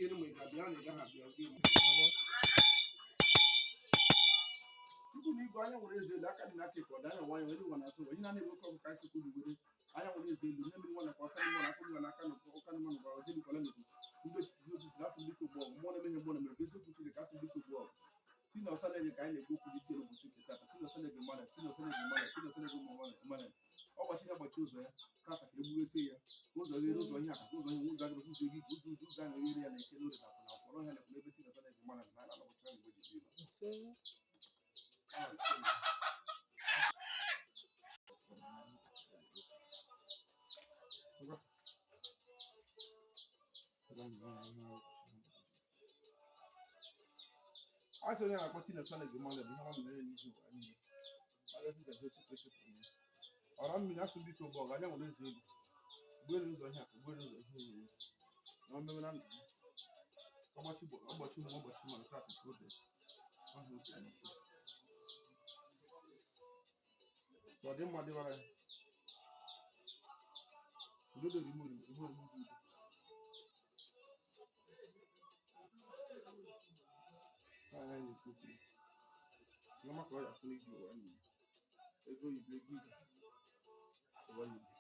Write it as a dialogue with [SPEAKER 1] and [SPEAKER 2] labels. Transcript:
[SPEAKER 1] ekele mgbe ga bịa na ị gaghị abịa gị tupu na igwe anya nwere eze elu aka dị n'aka ịkọ anya nwanyị elu nwa na-asụ onye na-eme oke ọgụ ka isi kwuru gbere anya nwere eze elu nne mmiri nwa nakwa ọka nwa na-akụ nwa n'aka na ọka nwa na gwara ojii bikọla n'ekwu ndị otutu otutu na afọ ndị ugbu ọgụ mmụọ na-emeghe mmụọ na mere bụ eziokwu Chineke asị ndị ugbu ọgụ tina ọsa na-ege ka anyị na-ekwu okwu isi elu bụ Chineke tata tina ọsa na-ege mmadụ tina ọsa na-ege mmadụ tina ọsa na-ege mmadụ ọgbachi ya gbachi ụzọ ya tata ka egbughete ya ụzọ ghere ụzọ ihe aka ụzọ ihe ụzọ agịrị ụzọ gị ụzọ ụzọ ụzọ a na-ere ya na ekele ore na akwụna ọhịa na-ekwu ebe tina ọsa na-ege mmadụ na ala ụbọchị ahụ mgbe ji dị I said, I'm going to send a demand of how many you I don't think that this is or I'm going to be to Bog. I don't know this. Where is the happy? Where is the no, no, no. How much you want to traffic? So I didn't want to do the remove. No matter what I feel you and ego you do good. Okay.